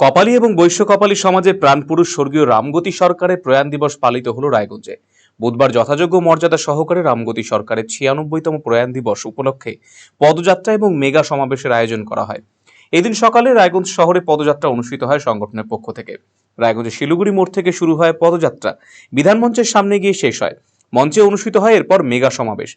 কপালী এবং বৈশ্য কপালী সমাজের প্রাণপুরুষ স্বর্গীয় রামগতি সরকারের প্রয়াণ দিবস পালিত হল রায়গঞ্জে। বুধবার যথাযোগ্য মর্যাদা সহকারে রামগতি সরকারের ৯৬তম প্রয়াণ দিবস উপলক্ষে পদযাত্রা এবং মেগা সমাবেশের আয়োজন করা হয়। এদিন সকালে রায়গঞ্জ শহরে পদযাত্রা অনুষ্ঠিত হয় সংগঠনের পক্ষ থেকে। রায়গঞ্জের শিলিগুড়ি মোড় থেকে শুরু হয় পদযাত্রা, বিধানমঞ্চের সামনে গিয়ে শেষ হয়। মঞ্চে অনুষ্ঠিত হয় এরপর মেগা সমাবেশ।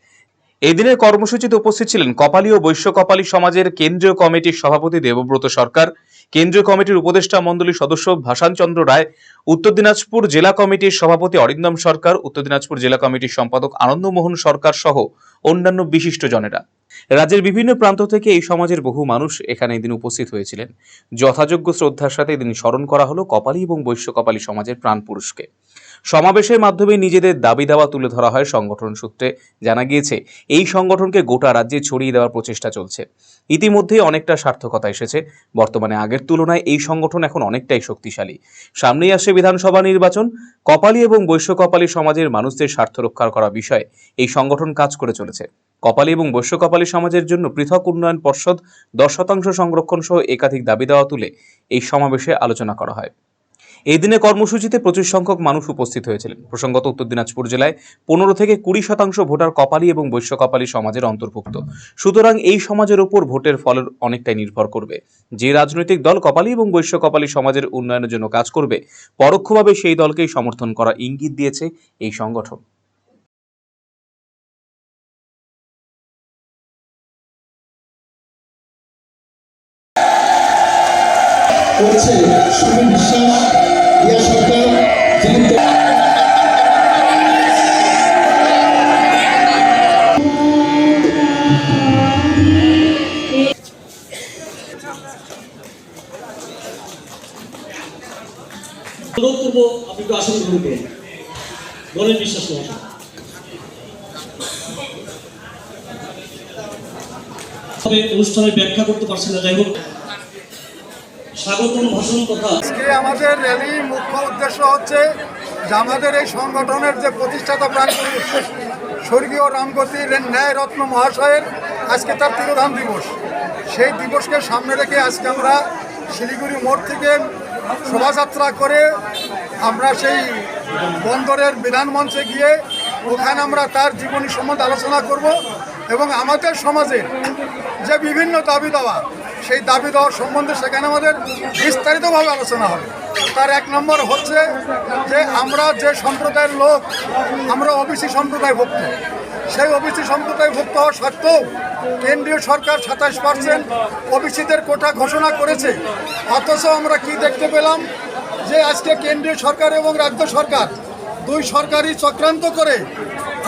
এই দিনের কর্মসূচিতে উপস্থিত ছিলেন কপালী ও বৈশ্য কপালী সমাজের কেন্দ্রীয় কমিটির সভাপতি দেবব্রত সরকার, কেন্দ্রীয় কমিটির উপদেষ্টা মণ্ডলীর সদস্য ভাসান চন্দ্র রায়, উত্তর দিনাজপুর জেলা কমিটির সভাপতি অরিন্দম সরকার, উত্তর দিনাজপুর জেলা কমিটির সম্পাদক আনন্দমোহন সরকার সহ অন্যান্য বিশিষ্টজনেরা। রাজ্যের বিভিন্ন প্রান্ত থেকে এই সমাজের বহু মানুষ এখানে এদিন উপস্থিত হয়েছিলেন। যথাযোগ্য শ্রদ্ধার সাথে এদিন স্মরণ করা হলো কপালী এবং বৈশ্য কপালী সমাজের প্রাণপুরুষকে। সমাবেশের মাধ্যমে নিজেদের দাবি দাওয়া তুলে ধরা হয়। সংগঠন সূত্রে জানা গিয়েছে, এই সংগঠনকে গোটা রাজ্যে ছড়িয়ে দেওয়ার প্রচেষ্টা চলছে। ইতিমধ্যে অনেকটা সার্থকতা এসেছে। বর্তমানে আগের তুলনায় এই সংগঠন এখন অনেকটাই শক্তিশালী। সামনেই আসছে বিধানসভা নির্বাচন। কপালী এবং বৈশ্য কপালী সমাজের মানুষদের স্বার্থ রক্ষা করা বিষয়ে এই সংগঠন কাজ করে চলেছে। কপালী এবং বৈশ্য কপালী সমাজের জন্য পৃথক উন্নয়ন পর্ষদ, 10% সংরক্ষণ সহ একাধিক দাবি দেওয়া তুলে এই সমাবেশে আলোচনা করা হয়। এই দিনে কর্মসূচিতে প্রচুর সংখ্যক মানুষ উপস্থিত হয়েছিলেন। প্রসঙ্গত, উত্তর দিনাজপুর জেলায় 15 থেকে 20% ভোটার কপালী এবং বৈশ্য কপালী সমাজের অন্তর্ভুক্ত। সুতরাং এই সমাজের উপর ভোটের ফলের অনেকটাই নির্ভর করবে। যে রাজনৈতিক দল কপালী এবং বৈশ্য কপালী সমাজের উন্নয়নের জন্য কাজ করবে, পরোক্ষভাবে সেই দলকেই সমর্থন করার ইঙ্গিত দিয়েছে এই সংগঠন। অনুরোধ করবো আপনি একটু আসন গ্রহণ করুন। গণেশ বিশ্বাস মহাশয় অনুষ্ঠানে ব্যাখ্যা করতে পারছেন না, যাই হোক স্বাগতম ভাষণ কথা। আজকে আমাদের র্যালির মুখ্য উদ্দেশ্য হচ্ছে যে আমাদের এই সংগঠনের যে প্রতিষ্ঠাতা প্রাণপুরুষ স্বর্গীয় রামগতির ন্যায় রত্ন মহাশয়ের আজকে তার তিরোধান দিবস। সেই দিবসকে সামনে রেখে আজকে আমরা শিলিগুড়ি মোড় থেকে শোভাযাত্রা করে আমরা সেই বন্দরের বিধানমঞ্চে গিয়ে ওখানে আমরা তার জীবনী সম্বন্ধে আলোচনা করব এবং আমাদের সমাজের যে বিভিন্ন দাবি দেওয়া, সেই দাবি দেওয়ার সম্বন্ধে সেখানে আমাদের বিস্তারিতভাবে আলোচনা হবে। তার 1 নম্বর হচ্ছে যে আমরা যে সম্প্রদায়ের লোক, আমরা ওবিসি সম্প্রদায়ভুক্ত। সেই ওবিসি সম্প্রদায়ভুক্ত হওয়া সত্ত্বেও কেন্দ্রীয় সরকার 27% ওবিসিদের কোটা ঘোষণা করেছে। অথচ আমরা কি দেখতে পেলাম যে আজকে কেন্দ্রীয় সরকার এবং রাজ্য সরকার দুই সরকারই চক্রান্ত করে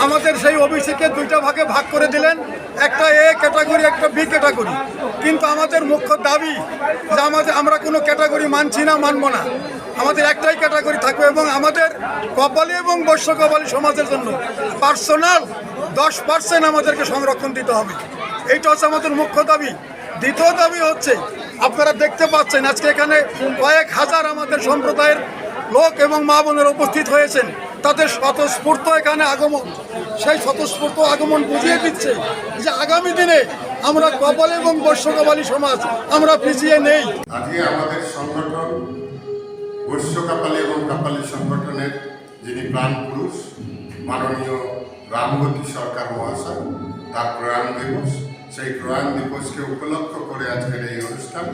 আমাদের সেই ওবিসিকে 2টা ভাগে ভাগ করে দিলেন, একটা এ ক্যাটাগরি, একটা বি ক্যাটাগরি। কিন্তু আমাদের মুখ্য দাবি যে আমরা কোনো ক্যাটাগরি মানছি না, মানব না। আমাদের একটাই ক্যাটাগরি থাকবে এবং আমাদের কপালী এবং বৈশ্য কপালী সমাজের জন্য পার্সোনাল 10% আমাদেরকে সংরক্ষণ দিতে হবে। এইটা হচ্ছে আমাদের মুখ্য দাবি। দ্বিতীয় দাবি হচ্ছে, আপনারা দেখতে পাচ্ছেন আজকে এখানে কয়েক হাজার আমাদের সম্প্রদায়ের লোক এবং মা বোনেরা উপস্থিত হয়েছেন। তাদের স্বতঃস্ফূর্ত এখানে আগমন, সেই স্বতঃস্ফূর্ত আগমন বুঝিয়ে দিচ্ছে যে আগামী দিনে আমরা কপালী এবং বৈশ্য কপালী সমাজ আমরা পিছিয়ে নেই। আজকে আমাদের সংগঠন বৈশ্য কপালী এবং কপালী সংগঠনের যিনি প্রাণপুরুষ মাননীয় রামগতি সরকার মহাশয়, তার প্রয়াণ দিবস, সেই প্রয়াণ দিবসকে উপলক্ষ করে আজকের এই অনুষ্ঠান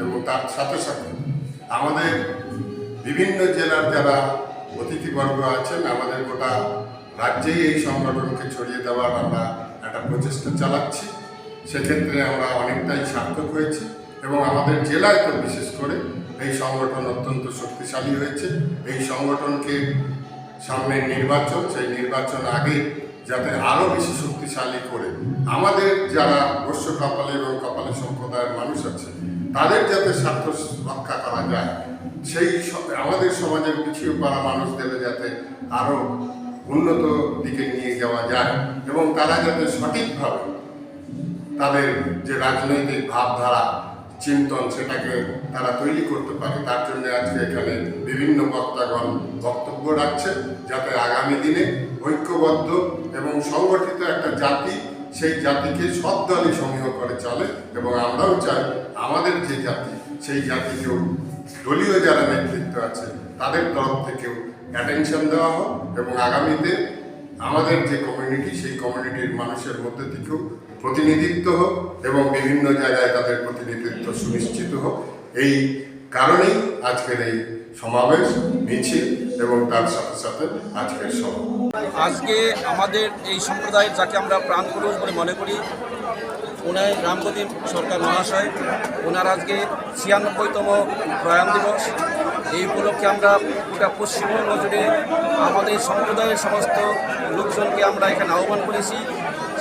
এবং তার সাথে সাথে আমাদের বিভিন্ন জেলার যারা অতিথিবর্গ আছেন, আমাদের গোটা রাজ্যেই এই সংগঠনকে ছড়িয়ে দেওয়ার আমরা একটা প্রচেষ্টা চালাচ্ছি। সেক্ষেত্রে আমরা অনেকটাই সার্থক হয়েছি এবং আমাদের জেলায় তো বিশেষ করে এই সংগঠন অত্যন্ত শক্তিশালী হয়েছে। এই সংগঠনকে সামনের নির্বাচন, সেই নির্বাচন আগে যাতে আরও বেশি শক্তিশালী করে আমাদের যারা বৈশ্য কপালী এবং কপালী সম্প্রদায়ের মানুষ আছে তাদের যাতে স্বার্থ রক্ষা করা যায়, সেই আমাদের সমাজের পিছিয়ে পড়া মানুষদের যাতে আরও উন্নত দিকে নিয়ে যাওয়া যায় এবং তারা যাতে সঠিকভাবে তাদের যে রাজনৈতিক ভাবধারা, চিন্তন, সেটাকে তারা তৈরি করতে পারে, তার জন্য আজকে এখানে বিভিন্ন বক্তাগণ বক্তব্য রাখছে, যাতে আগামী দিনে ঐক্যবদ্ধ এবং সংগঠিত একটা জাতি, সেই জাতিকে সব দলই সমীহ করে চলে এবং আমরাও চাই আমাদের যে জাতি, সেই জাতিকেও দলীয় যারা নেতৃত্ব আছে তাদের তরফ থেকেও অ্যাটেনশন দেওয়া হোক এবং আগামীতে আমাদের যে কমিউনিটি সেই কমিউনিটির মানুষের মধ্যে থেকেও প্রতিনিধিত্ব হোক এবং বিভিন্ন জায়গায় তাদের প্রতিনিধিত্ব সুনিশ্চিত হোক। এই কারণেই আজকের এই সমাবেশ, মিছিল এবং তার সাথে সাথে আজকের সভা। আজকে আমাদের এই সম্প্রদায়ের যাকে আমরা প্রাণপুরুষ বলে মনে করি, ওনার রামগতি সরকার মহাশয়, ওনার আজকে ৯৬তম প্রয়াণ দিবস। এই উপলক্ষে আমরা গোটা পশ্চিমবঙ্গ জুড়ে আমাদের সম্প্রদায়ের সমস্ত লোকজনকে আমরা এখানে আহ্বান করেছি।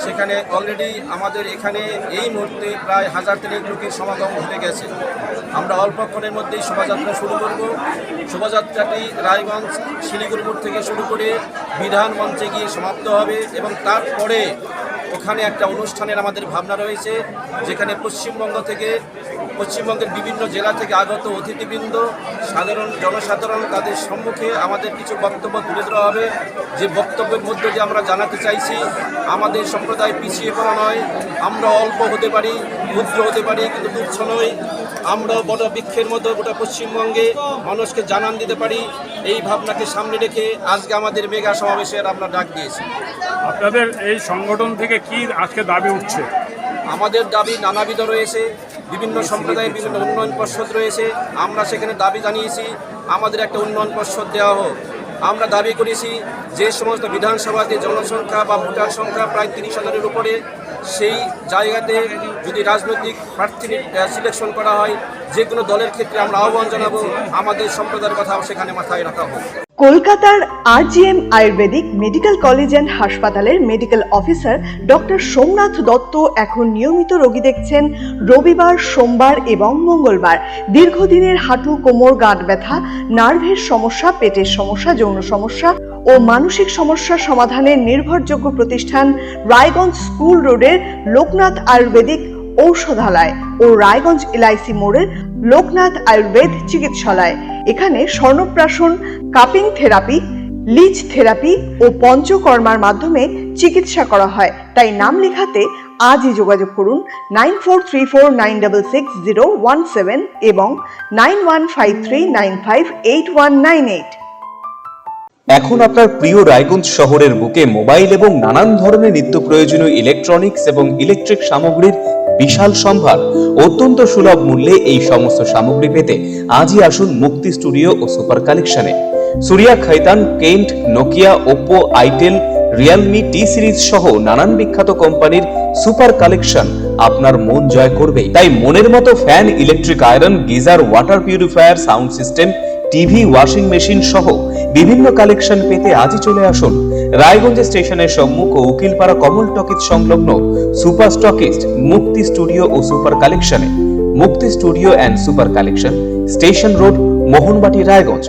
সেখানে অলরেডি আমাদের এখানে এই মুহূর্তে প্রায় ১,০০০ লোকের সমাগম ঘটে গেছে। আমরা অল্পক্ষণের মধ্যেই শোভাযাত্রা শুরু করব। শোভাযাত্রাটি রায়গঞ্জ শিলিগুড়ি মোড় থেকে শুরু করে বিধান মঞ্চে গিয়ে সমাপ্ত হবে এবং তারপরে ওখানে একটা অনুষ্ঠানের আমাদের ভাবনা রয়েছে, যেখানে পশ্চিমবঙ্গের বিভিন্ন জেলা থেকে আগত অতিথিবৃন্দ, সাধারণ জনসাধারণ, তাদের সম্মুখে আমাদের কিছু বক্তব্য তুলে ধরা হবে। যে বক্তব্যের মধ্যে দিয়ে আমরা জানাতে চাইছি আমাদের সম্প্রদায় পিছিয়ে পড়া নয়, আমরা অল্প হতে পারি, ক্ষুদ্র হতে পারি, কিন্তু তুচ্ছ নই। আমরা বড় বৃক্ষের মতো গোটা পশ্চিমবঙ্গে মানুষকে জানান দিতে পারি। এই ভাবনাকে সামনে রেখে আজকে আমাদের মেগা সমাবেশের আমরা ডাক দিয়েছি। আপনাদের এই সংগঠন থেকে কি আজকে দাবি উঠছে? আমাদের দাবি নানাবিধ রয়েছে, বিভিন্ন সম্প্রদায়ের বিভিন্ন উন্নয়ন পর্ষদ রয়েছে। আমরা সেখানে দাবি জানিয়েছি আমাদের একটা উন্নয়ন পর্ষদ দেওয়া হোক। আমরা দাবি করেছি যে সমস্ত বিধানসভাতে জনসংখ্যা বা ভোটার সংখ্যা প্রায় ৩০,০০০-এর উপরে, সেই জায়গাতে যদি রাজনৈতিক প্রার্থী সিলেকশন করা হয়, যে কোনো দলের ক্ষেত্রে আমরা আহ্বান জানাবো আমাদের সম্প্রদায়ের কথাও সেখানে মাথায় রাখা হোক। কলকাতার RGM ayurvedic medical college and হাসপাতালের medical officer doctor Somnath Dutta এখন নিয়মিত রোগী দেখছেন রবিবার, সোমবার এবং মঙ্গলবার। দীর্ঘদিনের হাঁটু, কোমর, গাঁট ব্যথা, নার্ভের সমস্যা, পেটের সমস্যা, যৌন সমস্যা ও মানসিক সমস্যা সমাধানের নির্ভরযোগ্য প্রতিষ্ঠান রায়গঞ্জ স্কুল রোডের লোকনাথ আয়ুর্বেদিক ঔষধালয় ও রায়গঞ্জ LIC মোড়ের লোকনাথ আয়ুর্বেদ চিকিৎসালয়। এখানে স্বর্ণপ্রাশন, কাপিং থেরাপি, লিচ থেরাপি ও পঞ্চকর্মার মাধ্যমে চিকিৎসা করা হয়। তাই নাম লেখাতে আজই যোগাযোগ করুন 9434966017 এবং 9153958198। এখন আপনার প্রিয় রায়গঞ্জ শহরের বুকে মোবাইল এবং নানান ধরনের নিত্য প্রয়োজনীয় ইলেকট্রনিক্স এবং ইলেকট্রিক সামগ্রীর বিশাল সম্ভার অত্যন্ত সুলভ মূল্যে এই সমস্ত সামগ্রী পেতে আজই আসুন মুক্তি স্টুডিও ও সুপার কালেকশনে। Surya, Khaitan, Kent, Nokia, Oppo, itel, Realme, T series সহ নানান বিখ্যাত কোম্পানির সুপার কালেকশন আপনার মন জয় করবে। তাই মনের মতো fan, electric iron, geyser, water purifier, sound system, TV, washing machine সহ বিভিন্ন কালেকশন পেতে আজই চলে আসুন রায়গঞ্জ স্টেশনের সম্মুখ ও উকিলপাড়া কমল টকিজ সংলগ্ন সুপার স্টকিস্ট মুক্তি স্টুডিও ও সুপার কালেকশনে। মুক্তি studio and super collection, station road, Mohanbati, Raiganj.